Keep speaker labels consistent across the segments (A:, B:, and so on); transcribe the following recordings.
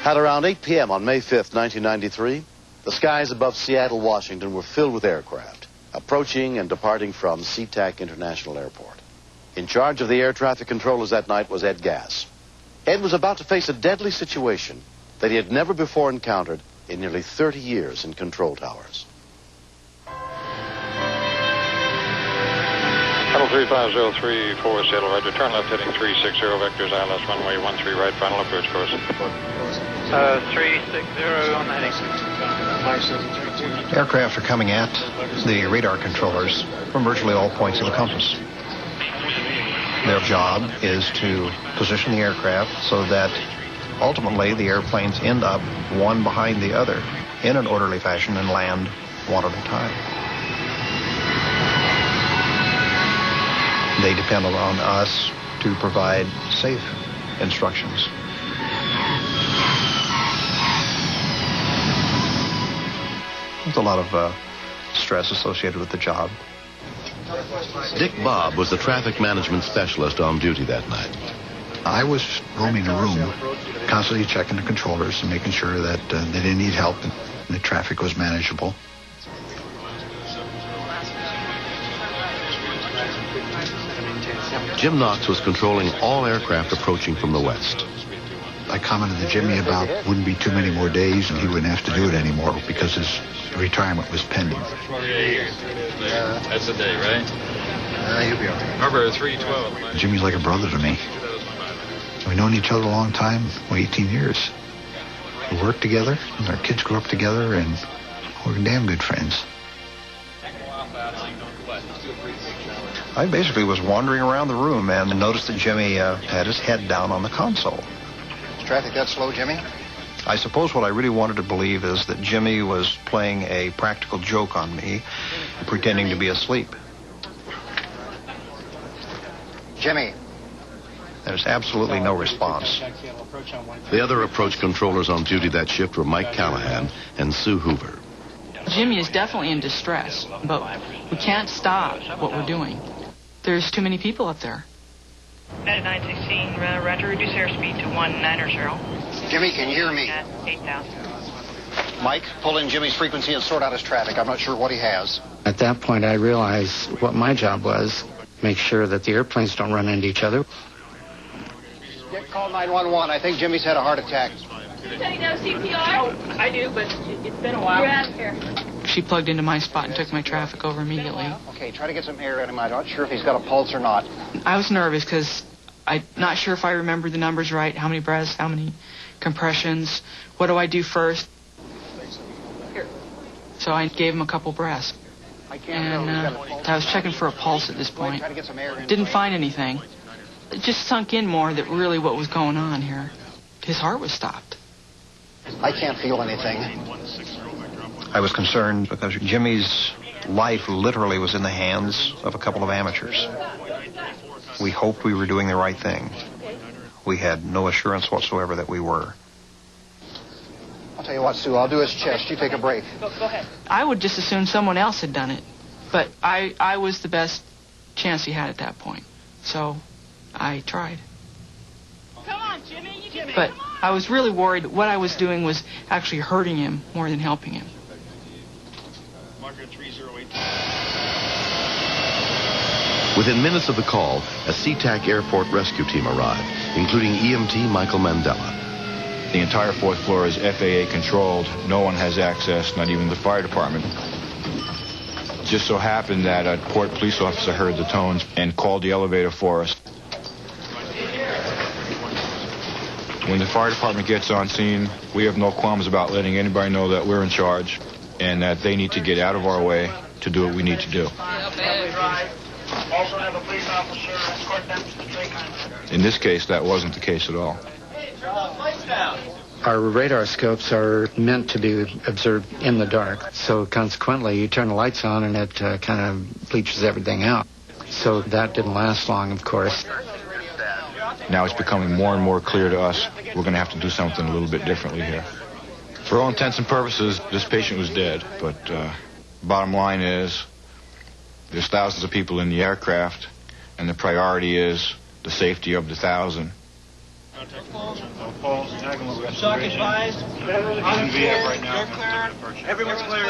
A: At around 8 p.m. on May 5th, 1993, the skies above Seattle, Washington were filled with aircraft approaching and departing from SeaTac International Airport. In charge of the air traffic controllers that night was Ed Gass. Ed was about to face a deadly situation that he had never before encountered in nearly 30 years in control towers.
B: Shuttle 35034, Seattle, Roger. Turn left heading 360, vectors ILS runway 13 right, final approach course.
C: 360 on the heading.
D: Aircraft are coming at the radar controllers from virtually all points of the compass. Their job is to position the aircraft so that ultimately the airplanes end up one behind the other in an orderly fashion and land one at a time. They depend on us to provide safe instructions. There's a lot of stress associated with the job.
A: Dick Bobb was the traffic management specialist on duty that night.
E: I was roaming the room, constantly checking the controllers and making sure that they didn't need help and the traffic was manageable.
A: Jim Knox was controlling all aircraft approaching from the west.
E: I commented to Jimmy about wouldn't be too many more days and he wouldn't have to do it anymore because his retirement was pending.
F: That's the day, right?
E: He'll be all right.
F: Number 312.
E: Jimmy's like a brother to me. We've known each other a long time, 18 years. We work together, and our kids grew up together, and we're damn good friends.
D: I basically was wandering around the room and noticed that Jimmy had his head down on the console.
E: Is traffic that slow, Jimmy?
D: I suppose what I really wanted to believe is that Jimmy was playing a practical joke on me, pretending to be asleep.
E: Jimmy.
D: There's absolutely no response.
A: The other approach controllers on duty that shift were Mike Callahan and Sue Hoover.
G: Jimmy is definitely in distress, but we can't stop what we're doing. There's too many people up there.
C: United 916, Roger, reduce airspeed to 190.
E: Jimmy, can you hear me?
C: At 8,000.
E: Mike, pull in Jimmy's frequency and sort out his traffic. I'm not sure what he has.
H: At that point, I realized what my job was, make sure that the airplanes don't run into each other.
E: Get call 911. I think Jimmy's had a heart attack.
I: Anybody know CPR?
C: Oh, I do, but it's been a while.
I: We're out of here.
G: She plugged into my spot and took my traffic over immediately.
E: Okay, try to get some air in him. I'm not sure if he's got a pulse or not.
G: I was nervous because I'm not sure if I remember the numbers right, how many breaths, how many compressions, what do I do first?
C: Here.
G: So I gave him a couple breaths. And I was checking for a pulse at this point. Didn't find anything. It just sunk in more that really what was going on here. His heart was stopped.
E: I can't feel anything.
D: I was concerned because Jimmy's life literally was in the hands of a couple of amateurs. We hoped we were doing the right thing. We had no assurance whatsoever that we were.
E: I'll tell you what, Sue, I'll do his chest. You take a break.
C: Go ahead.
G: I would just assume someone else had done it. But I was the best chance he had at that point. So I tried.
I: Come on, Jimmy.
G: But I was really worried that what I was doing was actually hurting him more than helping him.
A: Within minutes of the call, a SeaTac airport rescue team arrived, including EMT Michael Mandela.
J: The entire fourth floor is FAA controlled. No one has access, not even the fire department. It just so happened that a port police officer heard the tones and called the elevator for us. When the fire department gets on scene, we have no qualms about letting anybody know that we're in charge and that they need to get out of our way to do what we need to do.
C: Also have a police officer escort them to the tree.
J: In this case, that wasn't the case at all.
H: Our radar scopes are meant to be observed in the dark, so consequently you turn the lights on and it kind of bleaches everything out. So that didn't last long, of course.
J: Now it's becoming more and more clear to us we're going to have to do something a little bit differently here. For all intents and purposes, this patient was dead, but bottom line is there's thousands of people in the aircraft, and the priority is the safety of the 1,000.
F: Shock advised. I'm clear. You're clear. Everyone's clear.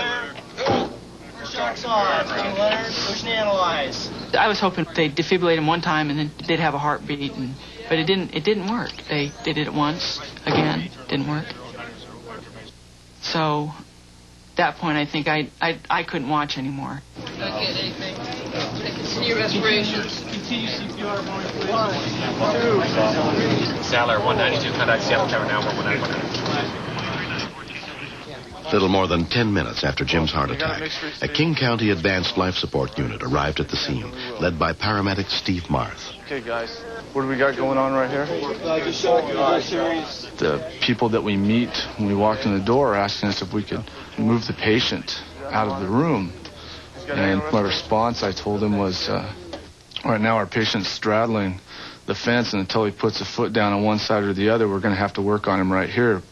F: Shock's on. Team Leonard, push and analyze.
G: I was hoping they'd defibrillate him one time and then they'd have a heartbeat, but it didn't work. They did it once, again, didn't work. So at that point, I think I couldn't watch anymore.
F: Okay, continue respirations. Continue CPR. 1, 2.
K: Saddler 192, contact Seattle Tower now 119.
A: Little more than 10 minutes after Jim's heart attack, a King County Advanced Life Support Unit arrived at the scene, led by paramedic Steve Marth.
L: Okay, guys, what do we got going on right here? The people that we meet when we walk in the door are asking us if we could move the patient out of the room. And my response, I told them, was, right now our patient's straddling the fence, and until he puts a foot down on one side or the other, we're going to have to work on him right here.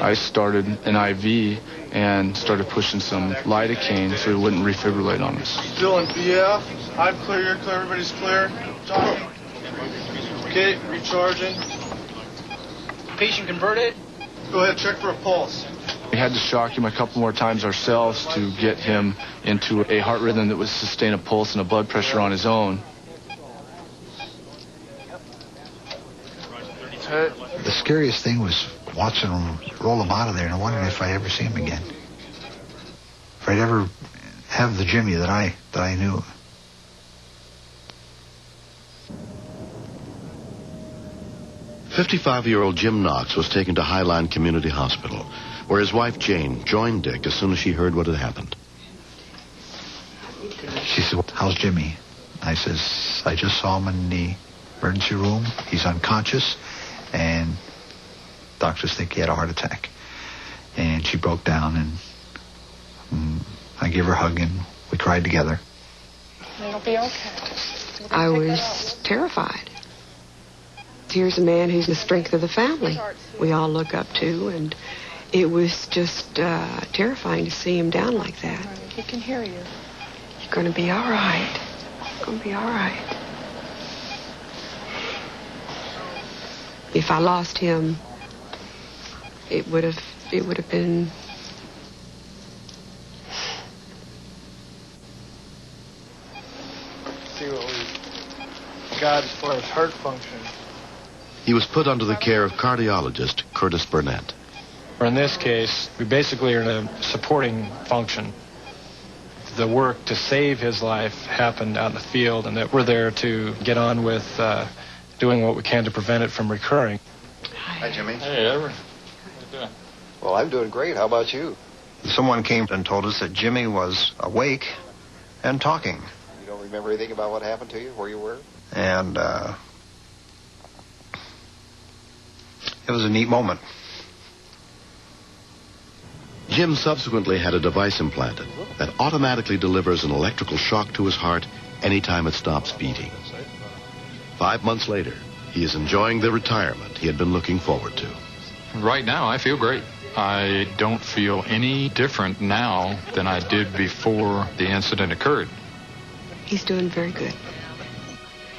L: I started an IV and started pushing some lidocaine so he wouldn't refibrillate on us.
M: Still in BF. I'm clear, you're clear, everybody's clear. Okay, recharging.
F: Patient converted.
M: Go ahead, check for a pulse.
L: We had to shock him a couple more times ourselves to get him into a heart rhythm that would sustain a pulse and a blood pressure on his own.
E: The scariest thing was watching him roll him out of there and wondering if I'd ever see him again. If I'd ever have the Jimmy that I knew.
A: "55-year-old Jim Knox was taken to Highline Community Hospital, where his wife Jane joined Dick as soon as she heard what had happened.
E: She said, "How's Jimmy?" I says, "I just saw him in the emergency room. He's unconscious, and doctors think he had a heart attack." And she broke down, and I gave her a hug, and we cried together.
N: It'll be okay.
O: I was terrified. Here's a man who's the strength of the family we all look up to, and it was just terrifying to see him down like that.
N: He can hear you.
O: You're going to be all right. It's going to be all right. If I lost him, it would have been.
M: See what we got as far as heart function.
A: He was put under the care of cardiologist Curtis Burnett.
K: In this case, we basically are in a supporting function. The work to save his life happened out in the field, and that we're there to get on with doing what we can to prevent it from recurring.
D: Hi, Jimmy.
B: Hey, Everett. How you doing?
D: Well, I'm doing great. How about you? Someone came and told us that Jimmy was awake and talking. You don't remember anything about what happened to you, where you were? And it was a neat moment.
A: Jim subsequently had a device implanted that automatically delivers an electrical shock to his heart anytime it stops beating. 5 months later, he is enjoying the retirement he had been looking forward to.
B: Right now, I feel great. I don't feel any different now than I did before the incident occurred.
O: He's doing very good.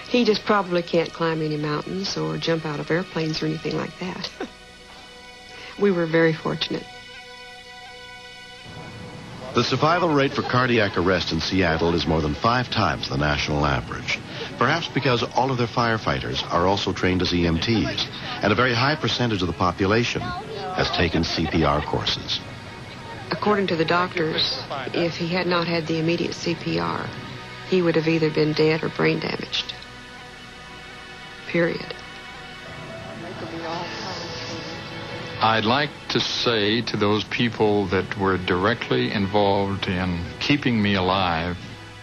O: He just probably can't climb any mountains or jump out of airplanes or anything like that. We were very fortunate.
A: The survival rate for cardiac arrest in Seattle is more than 5 times the national average. Perhaps because all of their firefighters are also trained as EMTs, and a very high percentage of the population has taken CPR courses.
O: According to the doctors, if he had not had the immediate CPR, he would have either been dead or brain damaged. Period.
B: I'd like to say to those people that were directly involved in keeping me alive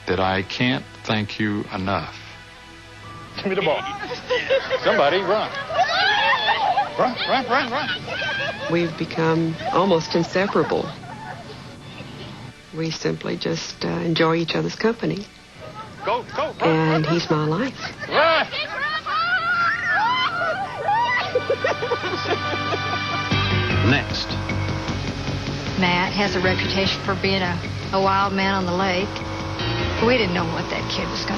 B: that I can't thank you enough.
K: Give me the ball. Somebody run. Run.
O: We've become almost inseparable. We simply just enjoy each other's company.
K: Go.
O: And he's my life.
K: Run.
A: Next.
P: Matt has a reputation for being a wild man on the lake. We didn't know what that kid was going